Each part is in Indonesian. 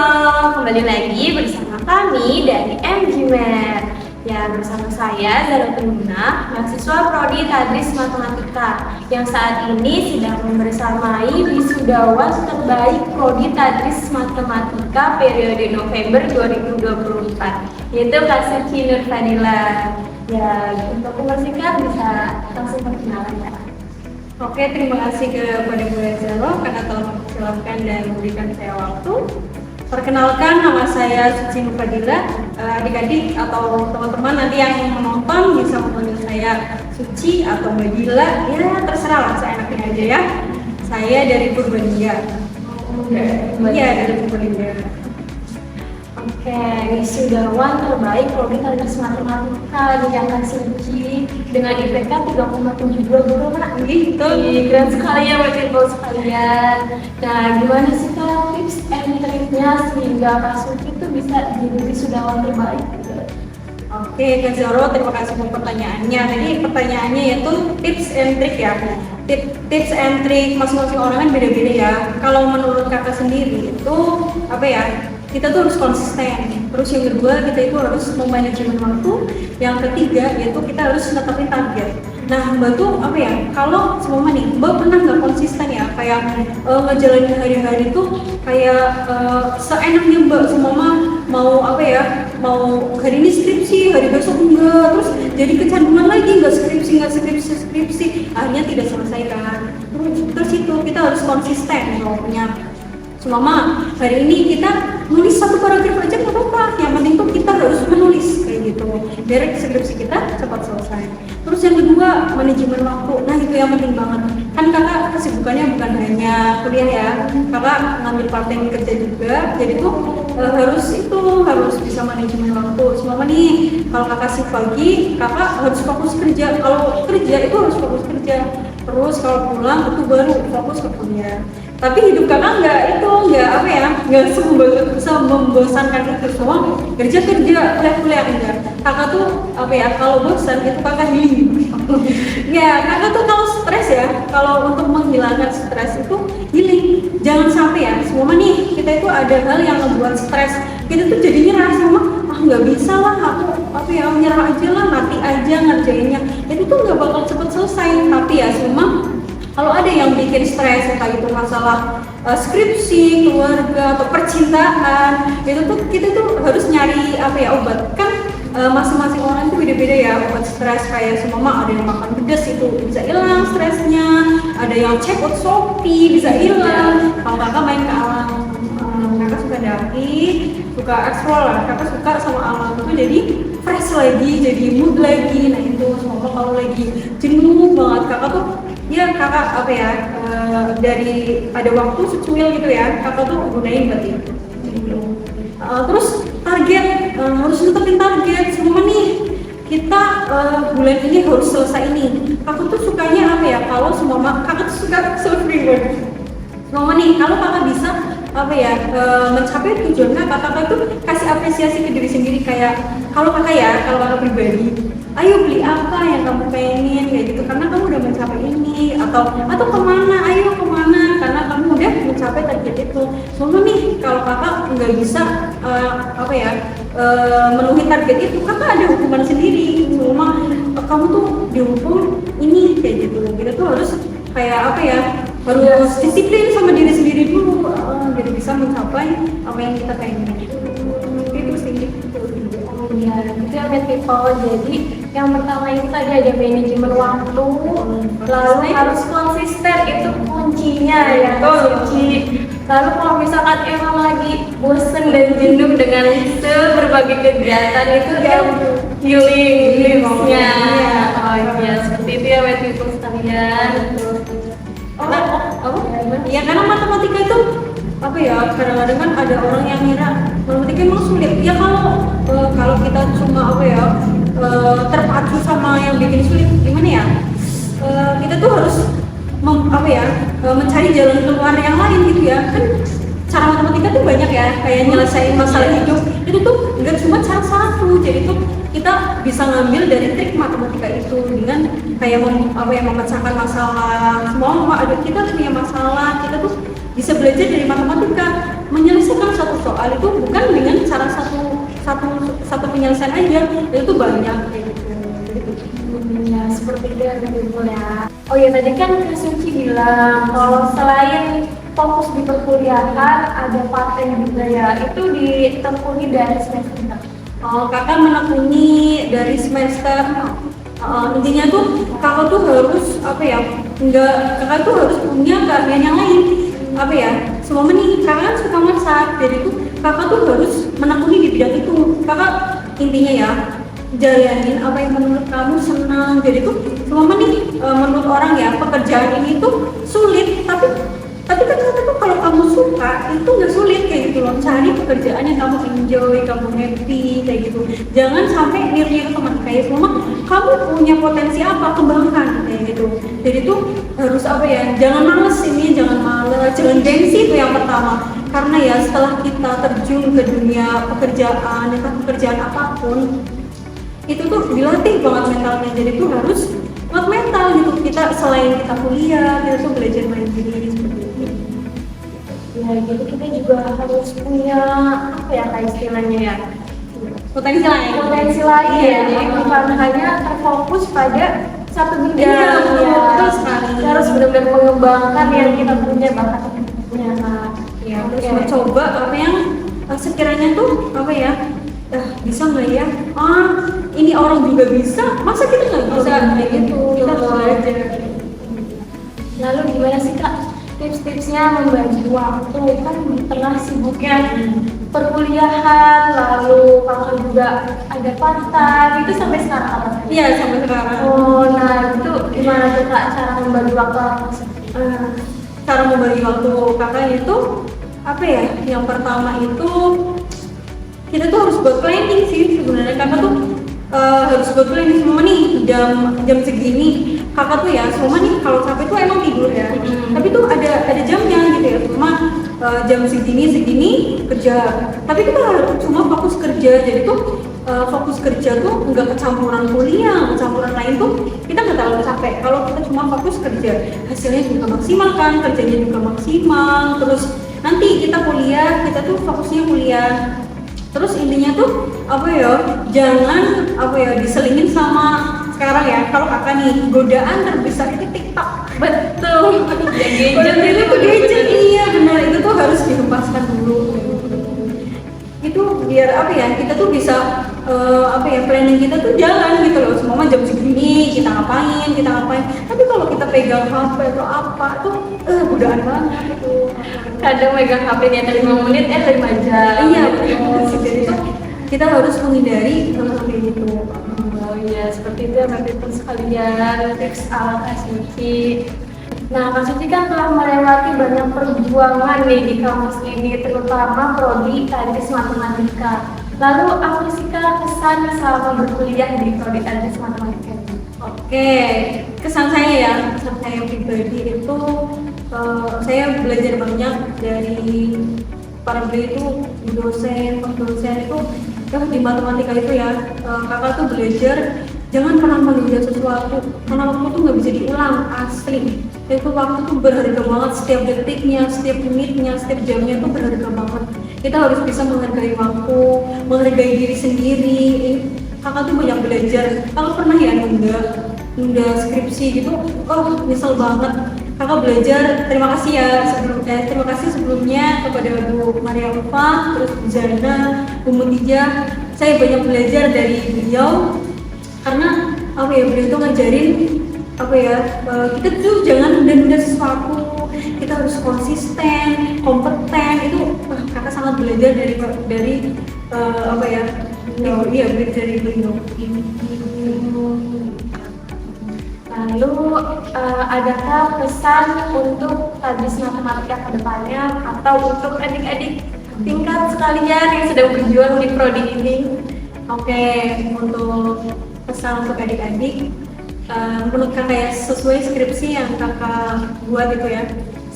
kembali lagi bersama kami dari MGMed. Ya, bersama saya Zara Tununa, mahasiswa Prodi Tadris Matematika yang saat ini sedang membersamai wisudawan terbaik Prodi Tadris Matematika periode November 2024, yaitu Kak Suci Nur Fadila. Ya, untuk mempersingkat bisa langsung perkenalan ya. Oke, terima kasih kepada Bu Zaro karena telah mempersilahkan dan memberikan saya waktu. Perkenalkan, nama saya Suci Nur Fadila. Adik-adik atau teman-teman nanti yang menonton bisa memanggil saya Suci atau Mbak Dila. Ya, terserah lah, seenaknya aja ya. Saya dari Purbalingga. Iya, dari Purbalingga. Oke, wisudawan terbaik Prodi Tadris Matematika di Kak Suci dengan IPK 3,72 guru nak Gitu. keren sekali ya Bapak sekalian. Nah, gimana sih Kak tips and triknya sehingga Kak Suci itu bisa jadi wisudawan terbaik? Oke, Kak Zaro, terima kasih untuk pertanyaannya. Tadi pertanyaannya yaitu tips and trick ya. Tips and trick masing-masing orang kan beda-beda ya. Kalau menurut kakak sendiri itu apa ya? Kita tuh harus konsisten. Terus yang kedua, kita itu harus memanajemen waktu. Yang ketiga, yaitu kita harus netapin target. Nah, Mbak tuh apa ya? Kalau semua nih, Mbak pernah nggak konsisten ya? Kayak ngejalanin hari-hari tuh kayak seenaknya Mbak semua mau apa ya? Mau hari ini skripsi, hari besok enggak. Terus jadi kecanduan lagi, nggak skripsi. Akhirnya tidak selesai kan? Terus itu kita harus konsisten punya. Selama hari ini kita nulis satu paragraf aja nggak apa-apa, yang penting tuh kita harus menulis kayak gitu biar skripsi kita cepat selesai. Terus yang kedua, manajemen waktu. Nah, itu yang penting banget. Kan kakak kesibukannya bukan hanya kuliah ya, kakak ngambil part time kerja juga, jadi tuh harus bisa manajemen waktu. Selama nih kalau kakak shift pagi, kakak harus fokus kerja. Kalau kerja itu harus fokus kerja. Terus kalau pulang itu baru fokus ke kuliah. Tapi hidup kakak nggak membosankan itu semua, kerja kuliah enggak. Kakak tuh apa ya, kalau bosan itu kakak healing. Ya, kakak tuh kalau stres ya, kalau untuk menghilangkan stres itu healing. Jangan sampai ya, semua nih kita itu ada hal yang membuat stres, kita tuh jadi nyerah semua. Nggak bisa lah, aku menyerah aja lah, mati aja ngerjainnya. Itu tuh nggak bakal cepet selesai. Tapi ya semua, kalau ada yang bikin stres, entah itu masalah skripsi, keluarga, atau percintaan, itu tuh kita tuh harus nyari obat. Kan masing-masing orang itu beda-beda ya obat stres. Kayak semua ada yang makan pedas itu bisa hilang stresnya, ada yang check out Shopee bisa hilang. Kalau kakak main ke alam, kakak suka daki, suka explore lah, kakak suka sama alam itu jadi fresh lagi, jadi mood lagi. Nah itu semua kalau lagi jenuh banget kakak tuh ya kakak dari ada waktu secuil gitu ya, kakak tuh gunain buat itu. Terus target, harus netepin target. Semua nih kita bulan ini harus selesai ini. Kakak tuh sukanya kalau kakak tuh suka self reward. Semua nih kalau kakak bisa mencapai tujuan kakak tuh kasih apresiasi ke diri sendiri. Kayak kalau kakak pribadi, ayo beli apa yang kamu pengen kayak gitu karena kamu udah mencapai ini, atau kemana karena kamu udah mencapai target itu. Semua nih kalau kakak nggak bisa memenuhi target itu, kakak ada hukuman sendiri. Semua kamu tuh dihukum ini kayak gitu. Kita tuh harus harus disiplin sama diri sendiri dulu, jadi bisa mencapai apa yang kita pengen. Itu sih. Ya, itu yang people. Jadi yang pertama itu tadi ada manajemen waktu, lalu harus konsisten, itu kuncinya ya Suci. Lalu kalau misalkan emang lagi bosen dan jenuh dengan berbagai kegiatan itu yang healing-nya. Oh iya, seperti itu ya people sekalian. Ya karena matematika itu kadang-kadang kan ada orang yang ngira matematika emang sulit. Ya kalau kita cuma terpacu sama yang bikin sulit, gimana ya? Kita tuh harus mencari jalan keluar yang lain gitu ya. Kan cara matematika tuh banyak ya, kayak nyelesain masalah hidup. Itu tuh nggak cuma cara satu. Jadi tuh kita bisa ngambil dari trik matematika itu dengan kayak memecahkan masalah. Semua ada kita punya masalah, kita tuh bisa belajar dari matematika. Menyelesaikan satu soal itu bukan dengan cara satu penyelesaian aja, itu banyak kayak gitu. Ya, seperti itu ya Ibu ya. Oh ya, tadi kan Kak Suci bilang kalau selain fokus di perkuliahan ada paten juga ya. Itu ditekuni dari semester berapa? Oh, kakak menekuni dari semester intinya tuh kakak tuh harus apa ya? Kakak tuh harus punya keahlian yang lain. Apa ya? Semua nih, kakak kan suka masak, jadi tuh kakak tuh harus menekuni di bidang itu. Kakak intinya ya jalanin apa yang menurut kamu senang. Jadi tuh semua nih menurut orang ya pekerjaan ini tuh sulit, tapi ternyata tuh kalau kamu suka itu nggak sulit kayak gitu loh. Cari pekerjaan yang kamu enjoy, kamu happy kayak gitu. Jangan sampai niru teman kayak semua kamu punya potensi apa, kembangkan kayak gitu. Jadi tuh harus apa ya, jangan males, jangan gengsi itu yang pertama. Karena ya setelah kita terjun ke dunia pekerjaan, entah pekerjaan apapun, itu tuh dilatih banget mentalnya. Jadi tuh harus kuat mental gitu. Kita selain kita kuliah, kita tuh belajar mandiri seperti itu. Ya, jadi kita juga harus punya apa ya kayak istilahnya ya, Potensi lain. potensi lain ya. Jadi bukan hanya terfokus pada satu bidang. Iya, betul ya. sekali. Kita harus benar-benar mengembangkan yang kita punya, bakat yang kita punya. Ya, harus mencoba apa yang sekiranya tuh apa ya, bisa nggak ya? Ini orang juga bisa, masa kita nggak bisa kayak gitu? Kita harus belajar. Lalu gimana sih Kak tips-tipsnya membagi waktu? Kan pernah sibuknya perkuliahan, lalu kakak juga ada part-time, itu sampai sekarang apa? Iya, sampai sekarang. Oh, nah itu gimana tuh Kak cara membagi waktu? Cara membagi waktu kakak itu apa ya? Yang pertama itu kita tuh harus buat planning sih sebenarnya. Kakak tuh harus buat planning semua nih jam segini. Kakak tuh ya semua nih kalau capek tuh emang tidur ya. Tapi tuh ada jamnya gitu ya. Cuma jam segini kerja. Tapi kita cuma fokus kerja. Jadi tuh fokus kerja tuh nggak kecampuran kuliah, kecampuran lain tuh kita nggak terlalu capek. Kalau kita cuma fokus kerja, hasilnya juga maksimal kan, kerjanya juga maksimal. Terus nanti kita kuliah, kita tuh fokusnya kuliah. Terus intinya tuh apa ya, jangan apa ya diselingin sama sekarang ya. Kalau kakak nih godaan terbesar itu TikTok. Betul. Gadget iya benar, itu tuh harus dihempaskan dulu. Itu biar apa ya, kita tuh bisa apa ya, planning kita tuh jalan gitu loh. Semua jam segini kita ngapain. Tapi kalau kita pegang HP atau apa tuh godaan banget itu. Kadang megang HP-nya 5 menit 5 jam. Iya betul. Jadi tuh kita harus menghindari hal-hal kayak gitu. Oh iya, seperti itu ya teman-teman sekalian, tips ala Kak Suci. Nah, Kak Suci kan telah melewati banyak perjuangan nih di kampus ini, terutama prodi Tadris Matematika. Lalu apa sih Kak kesan selama berkuliah di prodi Tadris Matematika? Oke, kesan saya pribadi itu saya belajar banyak dari para beliau itu, dosen itu di matematika itu ya. Kakak tuh belajar jangan pernah menunda sesuatu karena waktu tuh nggak bisa diulang, asli. Itu waktu tuh berharga banget, setiap detiknya, setiap menitnya, setiap jamnya tuh berharga banget. Kita harus bisa menghargai waktu, menghargai diri sendiri. Kakak tuh banyak belajar. Kalau pernah ya nunda skripsi gitu, nyesel banget. Kakak belajar, terima kasih sebelumnya kepada Bu Maria Ulfa, terus Bu Zana, Bu Mutijah. Saya banyak belajar dari beliau karena apa ya, beliau itu ngajarin apa ya, kita tuh jangan nunda sesuatu, kita harus konsisten, kompeten. Itu kakak sangat belajar dari apa ya, belajar dari beliau. Lalu adakah pesan untuk Tadris Matematika ke depannya atau untuk adik-adik tingkat sekalian yang sedang berjuang di prodi ini? Oke, untuk pesan untuk adik-adik, menurut kakak ya, sesuai skripsi yang kakak buat itu ya,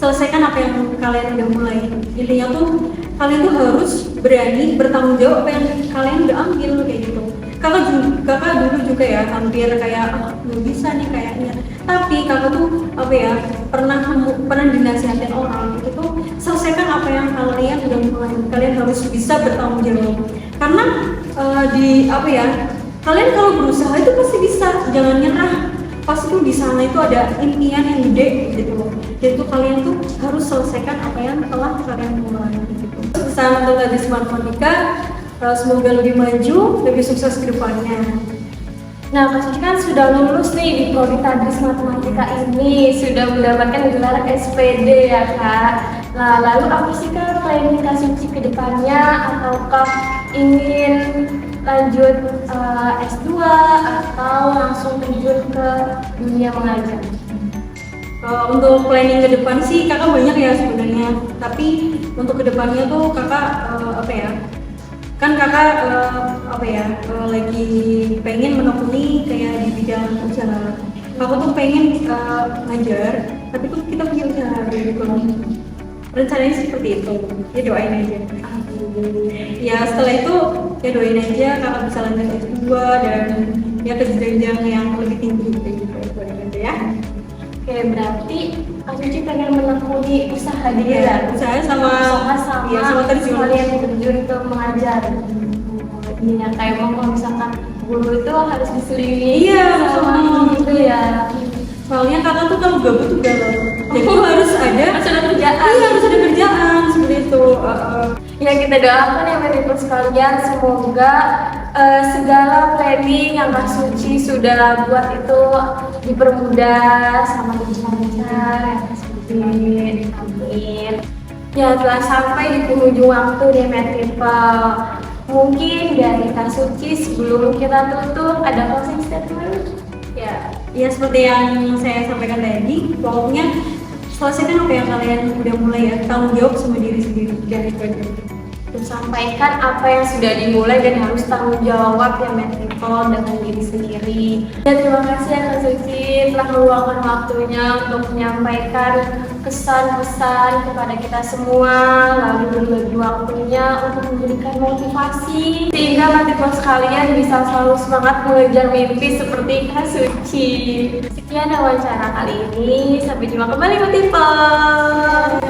selesaikan apa yang kalian udah mulai. Intinya tuh kalian tuh harus berani bertanggung jawab apa yang kalian udah ambil kayak gitu. Kakak dulu juga ya hampir kayak nggak bisa nih kayaknya, tapi kakak tuh apa ya, pernah dinasihatin orang itu tuh selesaikan apa yang kalian udah mulai. Kalian harus bisa bertanggung jawab. Karena kalian kalau berusaha itu pasti bisa, jangan nyerah. Pasti tuh di sana itu ada impian yang gede gitu loh. Jadi tuh kalian tuh harus selesaikan apa yang telah kalian mulai gitu. Pesan untuk Tadris Matematika, semoga lebih maju, lebih sukses ke depannya. Nah, Kak Suci kan sudah lulus nih di Prodi Tadris Matematika ini, sudah mendapatkan gelar SPD ya Kak. Nah, lalu apa sih Kak planning Kak Suci ke depannya? Ataukah ingin lanjut S2 atau langsung terjun ke dunia mengajar? Untuk planning ke depan sih kakak banyak ya sebenarnya, tapi untuk kedepannya tuh kakak kan kakak lagi pengen menekuni kayak di bidang usaha. Aku tuh pengen ngajar, tapi tuh kita punya usaha gitu loh. Rencananya sih seperti itu. Ya doain aja. Ya setelah itu ya doain aja kakak bisa lanjut S2 dan ya ke jenjang yang lebih tinggi gitu ya. Oke, berarti Kak Suci pengen menekuni usaha dia ya? Usaha sama terjun. Kalian terjun ke mengajar. Iya, kayak emang kalau misalkan guru itu harus diselingi sama gitu ya. Soalnya kakak tuh kalau gabut tuh galau. Jadi tuh harus ada kerjaan. Iya, harus ada kerjaan seperti itu. Ya kita doakan ya Bapak sekalian, semoga segala planning yang Kak Suci sudah buat itu dipermudah sama lancar ya seperti amin. Ya telah sampai di penghujung waktu nih People. Mungkin dari Kak Suci sebelum kita tutup ada closing statement? Ya seperti yang saya sampaikan tadi, pokoknya selesaikan apa yang kalian udah mulai ya, tanggung jawab sama diri sendiri dan itu aja. Sampaikan apa yang sudah dimulai dan harus tanggung jawab ya People dengan diri sendiri. Dan terima kasih ya Kak Suci telah meluangkan waktunya untuk menyampaikan kesan-pesan kepada kita semua, lalu berbagi waktunya untuk memberikan motivasi sehingga People sekalian bisa selalu semangat mengejar mimpi seperti Kak Suci. Sekian wawancara kali ini, sampai jumpa kembali People.